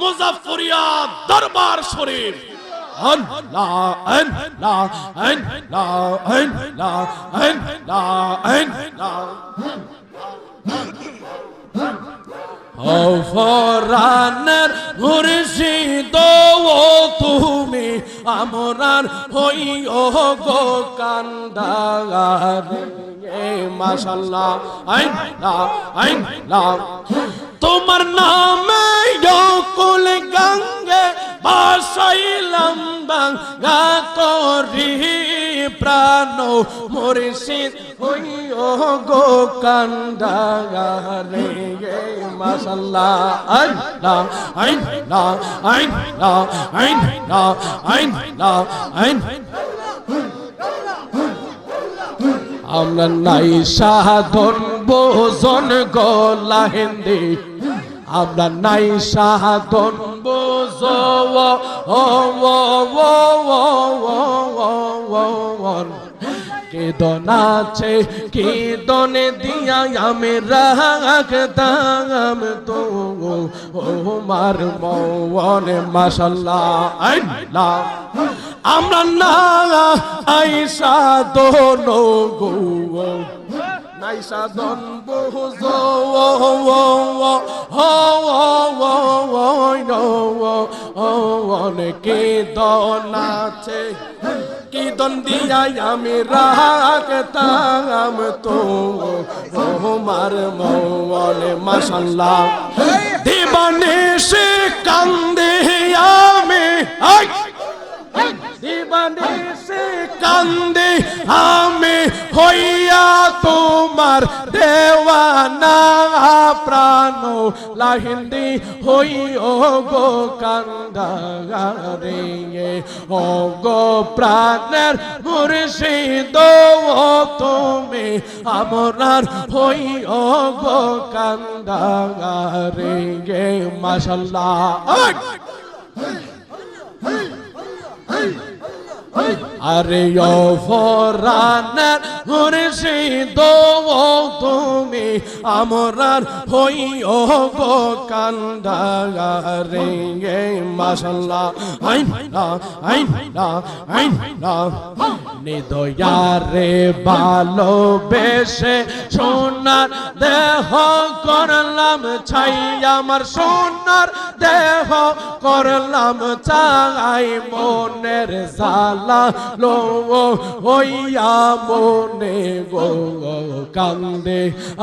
মুজাফফরিয়া দরবার শরীফ। আল্লাহ আল্লাহ আল্লাহ আল্লাহ আল্লাহ আল্লাহ ফরানের মুর্শিদ ও তুমি আমরার হইও গো কান্দার। মাশাআল্লাহ আল্লাহ আল্লাহ তোমার নামে কুল গঙ্গে বাসাইলাম বাঙ্গা করি প্রাণ মুর্শিদ হইও গো কান্দারে। মাশাআল্লাহ আল্লাহ আল্লাহ আল্লাহ আল্লাহ আল্লাহ আল্লাহ আমরা নাই সাধন বোজন গলা হিন্দি আমরা নাই সাধন বোজ কেদন আছে কেদন দিয়া আমি রাখতাম তো মার মনে। মাশাআল্লাহ আল্লাহ আমরা না আইসা দোন গো নাইসা দন বুঝ অনেকে দন আছে কি দন দিয়া আমি রাখতাম তো মার মনে। মাশাআল্লাহ দিবানে সে কান্দে আমি দিবানে সে কান্দে আমি হইয়া তোমার দেওয়ানা প্রাণ লাহিন্দি হইও গো কান্দারে। ও গো প্রাণের মুর্শিদ তুমি আমরার হইও গো কান্দারে। মাশাআল্লাহ আরে ও ফরানের মুর্শিদ তুমি আমরার হইও গো কান্দারে। মাশাআল্লাহ আল্লাহ আল্লাহ আল্লাহ নিদয়ারে ভালোবেসে সোনার দেহ করলাম ছাই আমার সোনার দেহ করলাম চাই মনের জালা লো হইয়া মনে গো কান্দে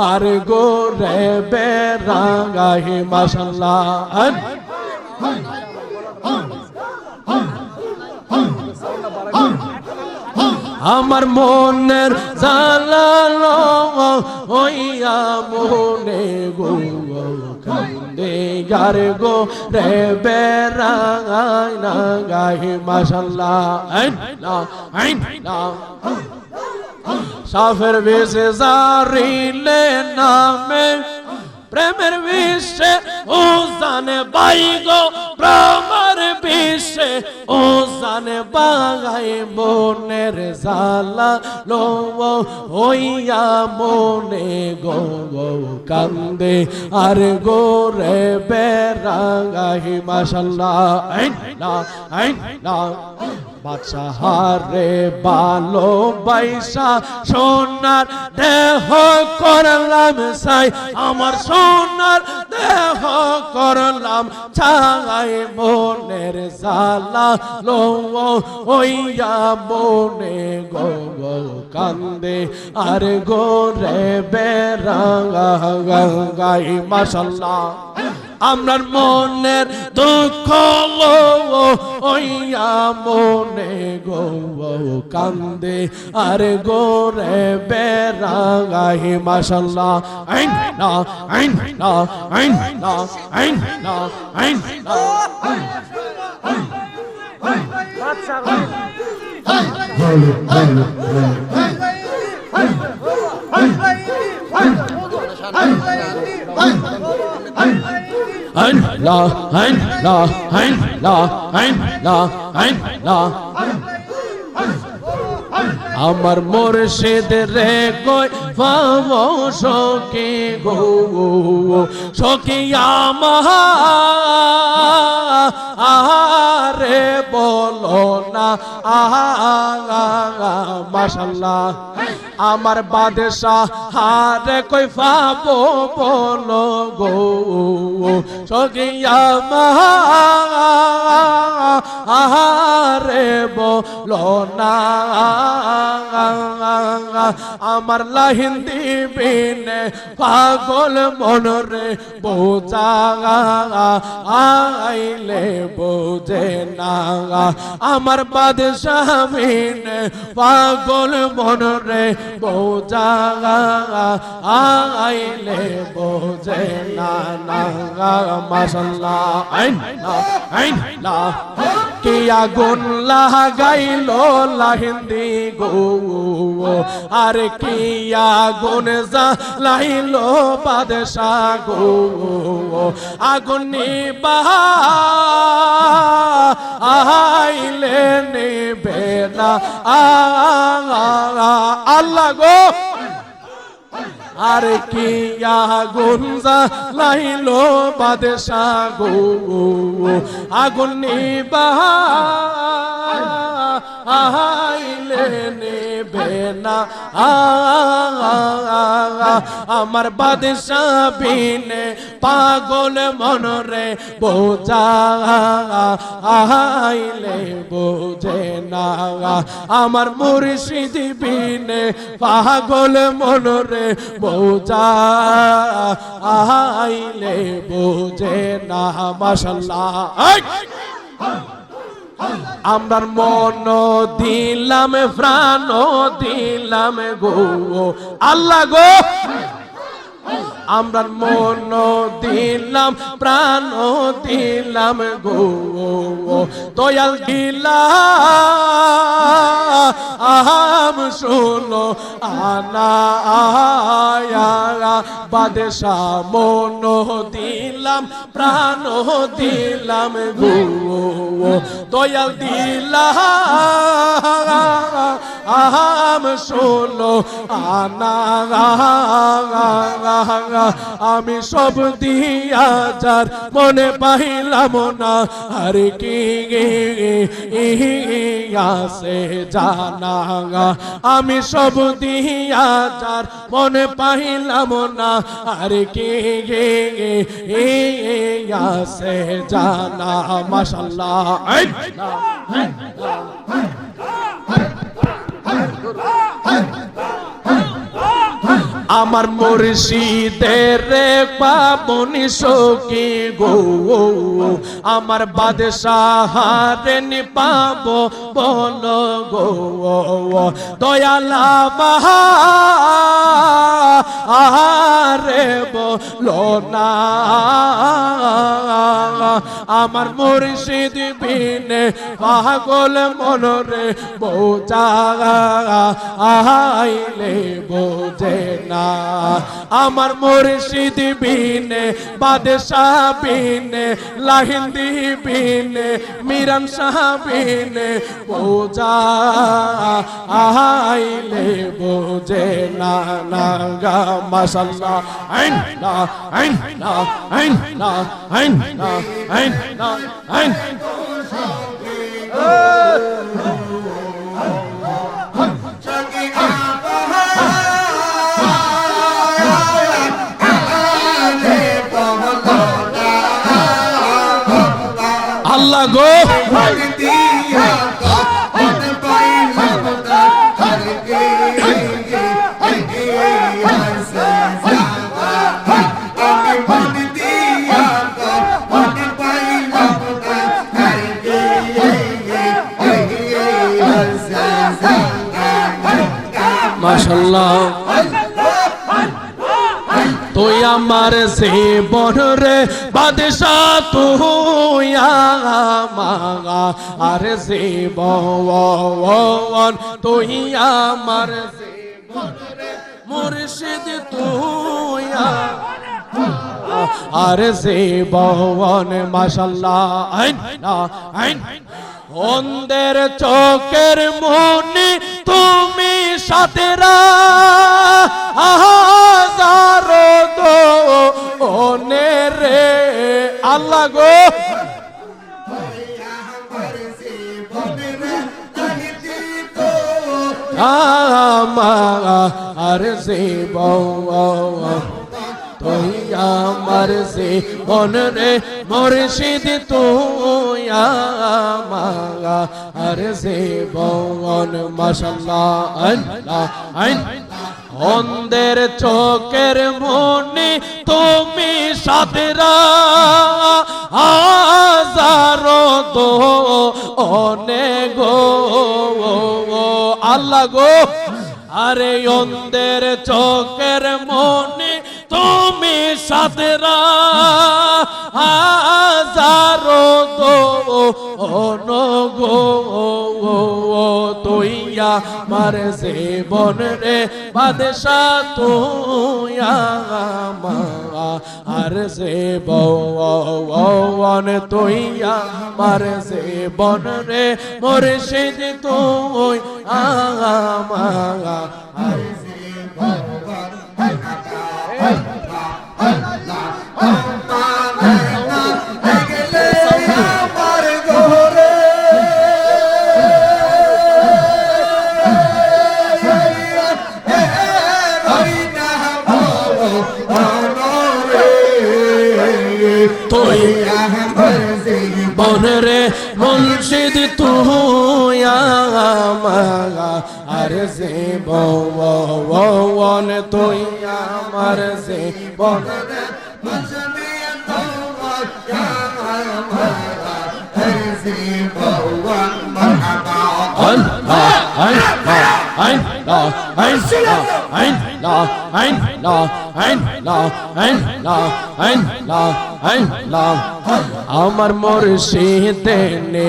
আর গো রে বেরাঙ্গাই। মাশাআল্লাহ আমার মনের জালালো হইয়া মনে গো কান্দে গার গো রে বেরাঙ্গাই নাঙ্গাই। মাশাআল্লাহ আল্লাহ আল্লাহ সাফের বেশে জারিলে নামে প্রেমের বিশ্বে ও জানে বাই গো প্রেমের বিশ্বে ও জানে বাগাই মনের জালা লো হইয়া মনে গো কান্দে আর গো রে বেরাঙ্গাই। মাশাআল্লাহ আল্লাহ আল্লাহ বাদশাহারে ভালোবাসা সোনার দেহ করলাম ছাই আমার সোনার দেহ করলাম ছাই মনের জালা লো হইয়া মনে গো কান্দে আর গো রে বেরাঙ্গাই। মাশাআল্লাহ আমরার মনের দুঃখ লো হইয়া মনে গো কান্দে আর গো রে বেরাঙ্গাই। মাশাআল্লাহ আল্লাহ আল্লাহ আল্লাহ আল্লাহ আল্লাহ আল্লাহ আল্লাহ আল্লাহ আল্লাহ আমার মুর্শিদ রে কই পাবো সখী গো সখী আমার আরে বলো না মাশাআল্লাহ আমার বাদশাহ হারে কই পাবো বলো গো সগিয়া আরে বলো না আমার লাহিন দিবিনে পাগল মনরে বোঝা আইলে বোঝে না আমার বাদশাহ বিনে পাগল মনরে বোঝা আইলে বোঝে না মাশাআল্লাহ আইন লা কি আগুন লাগাইলো লাহিন্দি গো আরে কি আগুন জ্বালাইলো বাদশাহ গো আগুন নিবাইলে নিবে না আল্লাহ গো আরে কি আগুন জ্বালাইলো বাদশাহ গো আগুন নিবাইলে নেবে না আমার বাদশাহ বিনে পাগল মনরে বোঝা আইলে বোঝে না আমার মুর্শিদ বিনে পাগল মনরে বোঝা আইলে বোঝে না মাশাআল্লাহ আমার মন দিলাম প্রাণ দিলাম গো আল্লাহ গো আমরা মন দিলাম প্রাণ দিলাম গো দয়াল দিলাম শুনো আনা বাদশাহ মন দিলাম প্রাণ দিলাম গো দয়াল দিলাম শুনো আনা আমি সব দিয়া যার মনে পাইলাম না আর কি আসে জানা আমি সব দিয়া যার মনে পাইলাম না আর কি আসে জানা মাশাআল্লাহ আমার মুর্শিদের পাবনি সখী গো আমার বাদশাহ রে পাবো বলো গো দয়ালা আরে বলো না আমার মুর্শিদ বিনে পাগল মনরে বোঝা আইলে বোঝে না আমার মুর্শিদ বিনে বাদশাহ বিনে লাহিন্দি বিনে মিরান শাহ বিনে বোঝা আইলে বোঝে না গা মাশাআল্লাহ আইন লা আইন লা আইন লা আইন লা আইন লা আইন আল্লাহ গো মাশাআল্লাহ তুই আমার জীবন রে বাদশাহ তুই আমার জীবন তুই আমার জীবন রে মুর্শিদ তুই আর জীবন মাশাআল্লাহ আইন আইন অন্ধের চোখের মনি তুমি সাতেরা হাজারো দো ওনে রে আল্লাহ গো আমার জীবন তুই আমার জীবন রে মুর্শিদ তুই আমার জীবন মাশাআল্লাহ আল্লাহ অন্ধের চোখের মনি তুমি সাদরা হাজারো তো অনেক আল্লাহ গো আরে অন্ধের চোখের মনি তুমি সাদরা হাজারো তো অনগো তুই আমার জীবন রে বাদশা তুই আমার জীবন তুই আমার জীবন রে মুর্শিদ তুই আমার তুই জীবন রে মুর্শিদ তুই আমার জীবন তুই আমার জীবন রে আমার মুর্শিদে নে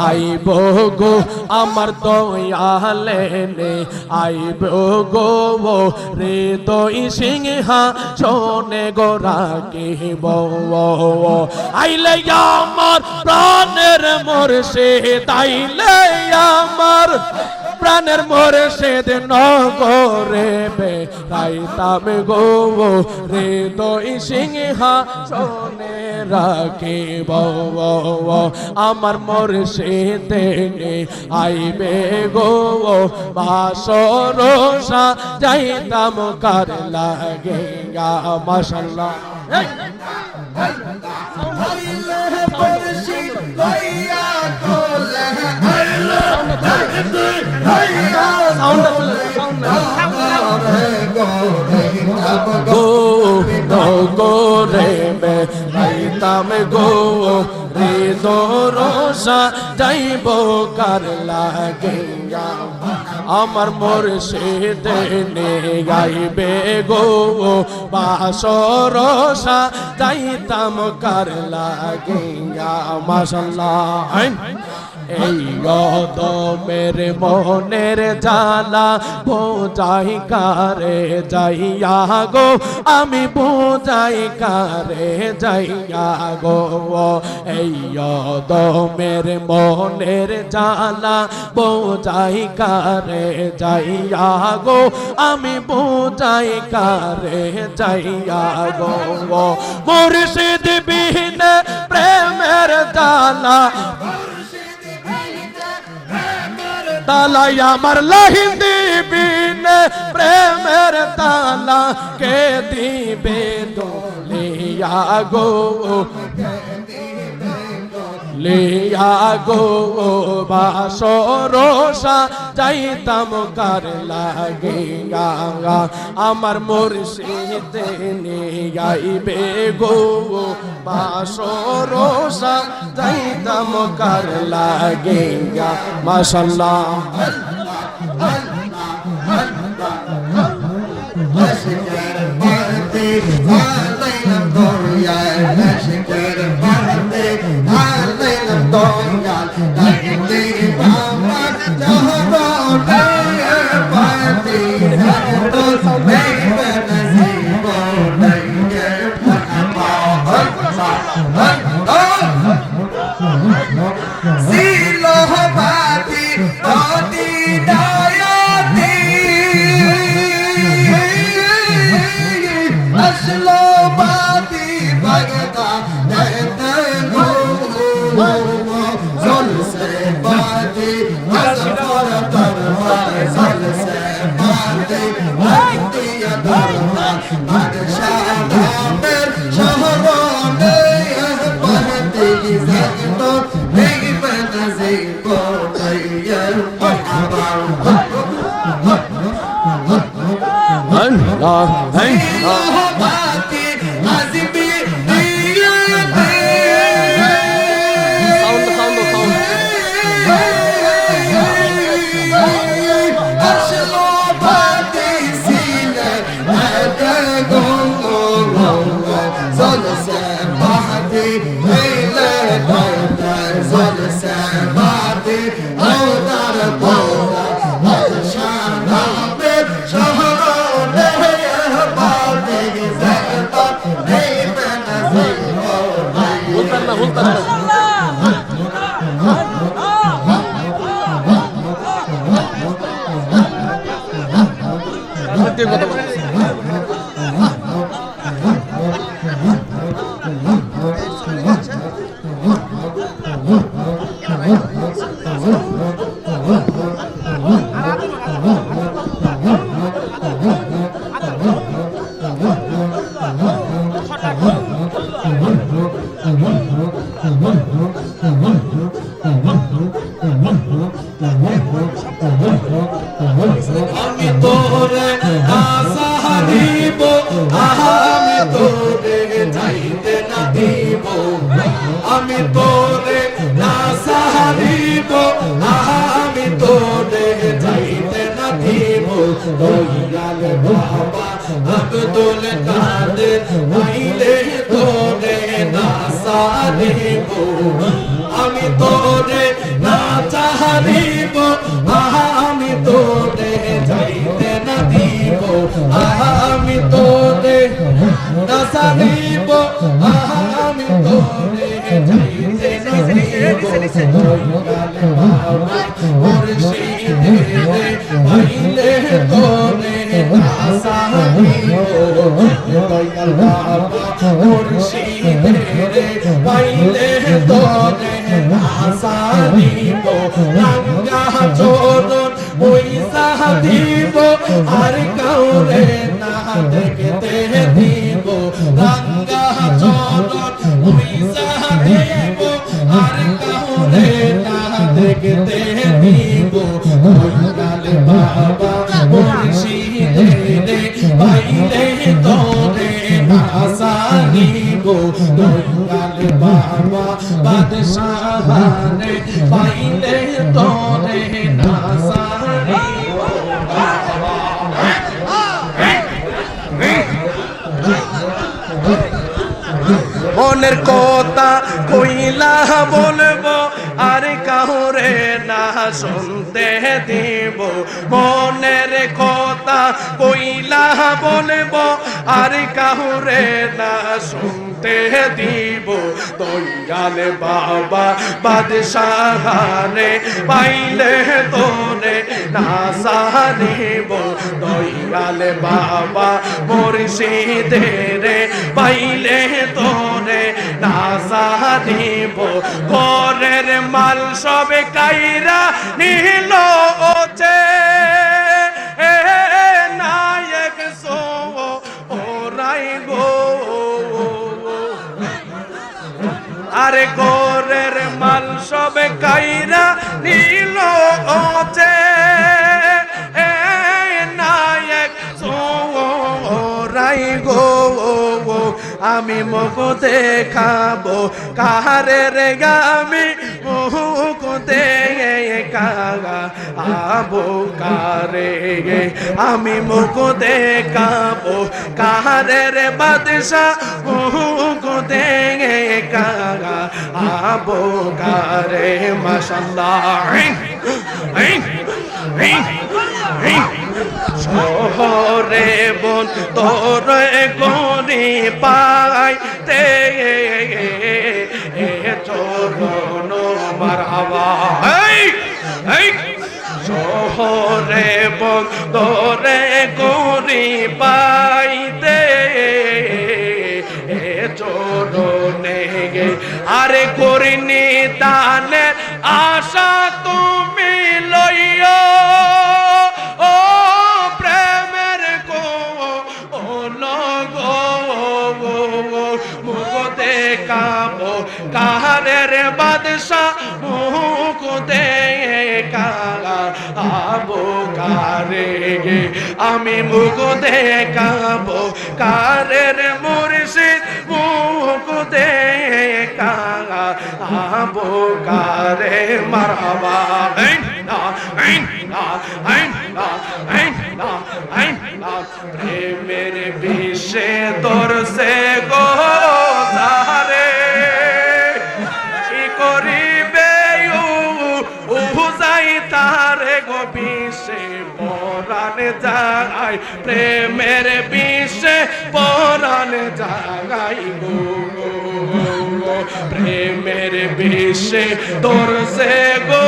আইব গো আমার দয়ালে নে আইব গো হৃদয় সিংহা শোনে গো রাখিব আইলে আমার প্রাণের মুর্শিদ আইলে আমার প্রাণের মুর্শিদ নগরে বেড়াইতাম গো হৃদয় সিংহা শোনে রাখিব আমার মুর্শিদ আইবে গো বাসরসা যাইতাম কার লাগে মাশাআল্লাহ গো রে বেড়াইতাম গো হৃদরসা যাইব কার লাগে আমার মুর্শিদ নে গাইবে গো বাসরসা যাইতাম কার লাগে মাশাআল্লাহ এই গদমের মনের জ্বালা বোঝাই কারে যাইয়া গো আমি বোঝাই কারে যাইয়া গো এই গদমের মনের জ্বালা বোঝাই কারে যাইয়া গো আমি বোঝাই কারে যাইয়া গো মুর্শিদ বিহীনে প্রেমের জ্বালা তালাই আমার লাহিন দিবিনে প্রেমের তালা কে দিবে লিয়া গো লিয়া গো বাসরসা যাইতাম কার লাগে আমার মুর্শিদ নে গাইবে গো বাসরসা যাইতাম কার লাগে মাশাআল্লাহ Zol se badi, আব্দুল কাদের আইলে তোরে না সারিব আমি তোরে না চাহিব আমি তোরে যাইতে না দিব আমি তোরে না সারিব আমি তোরে যাইতে না দিব মুর্শিদে আইলে তোরে না সারিব দয়াল বাবা মুর্শিদে আইলে তোরে না সারিব রাঙ্গা চরণ ওই সাহিব আর কাউরে না দেখতে দিব রাঙ্গা চরণ ওই সাহিব আর কাউরে না দেখতে দিব দয়াল বাবা মুর্শিদে পাইলে তোরে না সারিব দয়াল বাবা বাদশাহানে পাইলে তোরে না সারিব মনের কথা কইলা বলবো আর কাউরে না শুনতে দিব মনের কথা কইলা বলবো আর কাউরে না শুনতে দিব দয়াল বাবা বাদশাহানে পাইলে তোরে না সারিব দয়াল বাবা মুর্শিদে রে পাইলে তোরে না সারিব ঘরের মাল সবে কাইরা নিল ওচে নায়ক সো ওরাই গো আরে ঘরের মাল সবে কাইরা নিল ওচে নায়ক সো ওরাই গো আমি মুখ দেখাবো কাহারে রে আমি মুখ দেখাবো কারে আমি মুখ দেখাবো কাহারে রে বাদশাহ মুখ দেখাবো কারে মাশাআল্লাহ শহরে বন তোর গরি পাইতে চরণ মারহাবা শহরে বন তোর গরি পাইতে চরণে আরে করিনি দানে আশা তুমি লইও কাহারে मेरे बादशाह मुख देखा आबो कारेगे आमी मुख देखाबो कारेर मुर्शिद मुख देखा आबो कारे मरहबा प्रेमेर विषे तोर से गो सारे की करिबे उजाई तारे गो विषे পরাণ যায় প্রেমের বিষে পরাণ যায় গো প্রেমের বিষে তোর সে গো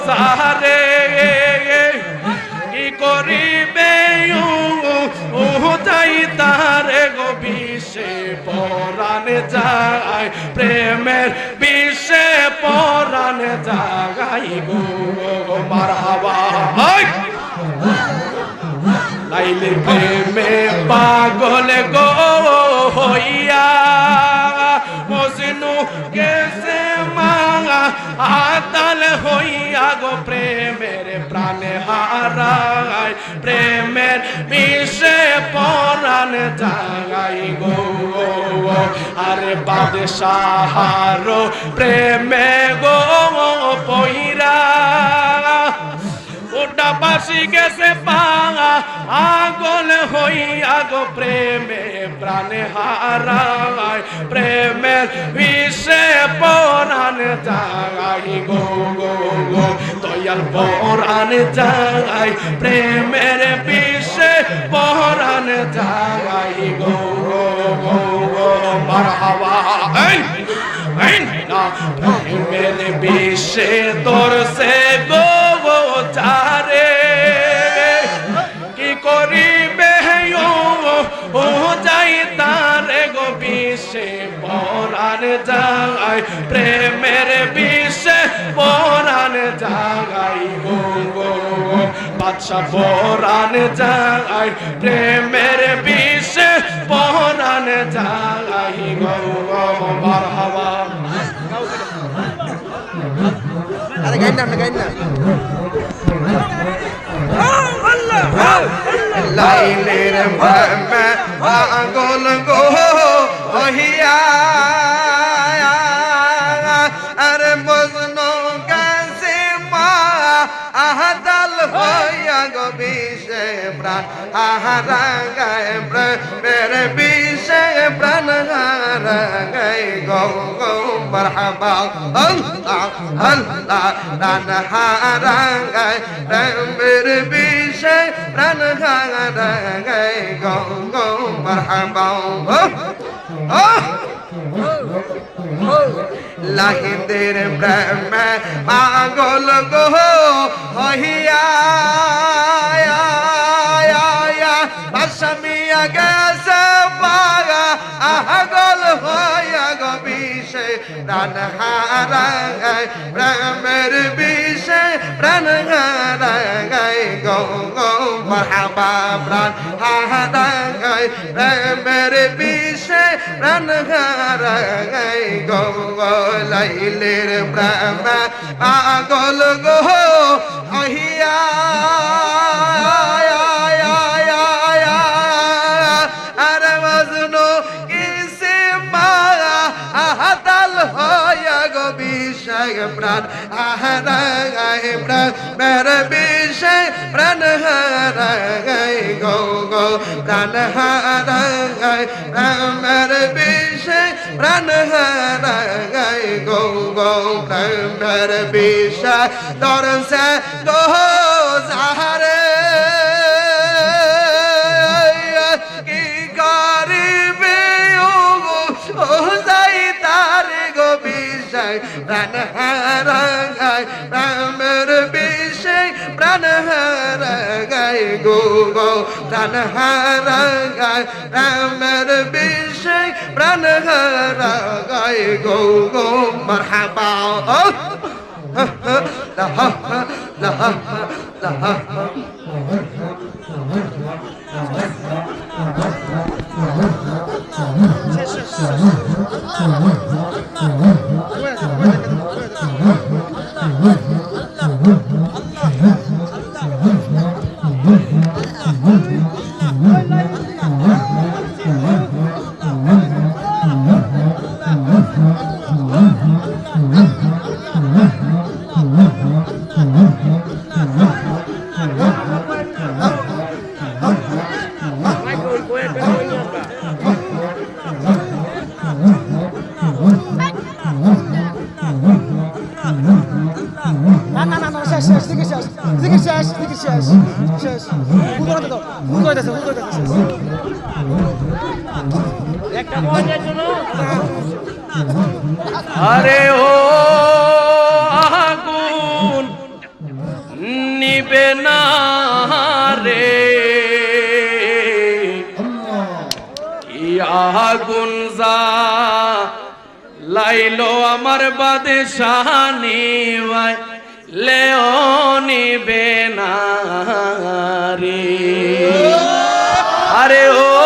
সারে কি করিবে যাই তারে গো বিষে পরাণ যায় প্রেমের বিষে পরাণ যায় গো মারহাবা লাইলে প্রেমে পাগল গো হইয়া মজনু গেছে মাঙা আতাল হইয়া গো প্রেমের প্রাণে হারায় প্রেমের বিষে পরাণ জাগাই গো আরে বাদশাহারো প্রেমে গো পইরা ওটা বাসি গেছে পাঙা আগল হইয়া গো প্রেমে প্রাণে হারায় প্রেমের বিষে পরাণ জাগাই গো গো গো দয়াল পরাণ জাগাই প্রেমের বিষে পরাণ জাগাই গো গো গো মারহাবা প্রেমের বিষে তোর সে গো চারে কি করিবে ও যাই তারে গো বিষে পরাণ যায় প্রেমের বিষে পরাণ জাগাই গো গো বাদশা পরাণ যায় প্রেমের বিষে পরাণ জাগাই গো মারহাবা আরে গাইন না গাইন না লাইলের মে পাগল গো হইয়া আরে মজনু গেছে মা আহদাল হইয়া গো বিষে প্রাণ আহারা গায় প্রেমের বিষে প্রাণ হারা গায় গো গো মারহাবা আল্লাহ আল্লাহ প্রাণ হারা গায় প্রেমের বিষে প্রাণ হারা গায় গো গো মারহাবা লাহিদের প্রেমে পাগল গো হইয়া বাসামিয়া গেছে পাগা আগল হইয়া গো বিষে প্রাণ হারা গায় প্রেমের বিষে প্রাণ হারা গায় গো গো মারহাবা প্রাণ হারা গায় প্রেমের বিষে প্রাণ হারা গায় গো গো লাইলের প্রেমে পাগল গো হইয়া আরে মজনু কিসে মা আহতাল হইয়া গো বিষে প্রাণ হারা গায় প্রেমের বিষে প্রাণ হারা গায় গো গো প্রাণ হারা গায় প্রেমের বিষে প্রাণ হারা গায় গো গো প্রেমের বিষে তোর সে গো সারে কি করিবে ও যাই তারে গো বিষে প্রাণ হারা গায় প্রেমের বিষে প্রাণ হারা গায় গো গো প্রাণ হারা গায় প্রেমের বিষে প্রাণ হারা গায় গো গো মারহাবা না না না না শেষ শেষ দিকে শেষ দিকে শেষ দিকে শেষ শেষ ভুল করে দাও ভুল করে দাও ভুল করে দাও একটা পয়েন্টের জন্য আরে ও আগুন নিবে না রে আগুন যা লাইলো আমার বাদশাহানি ভাই লেও নিবে না রে আরে ও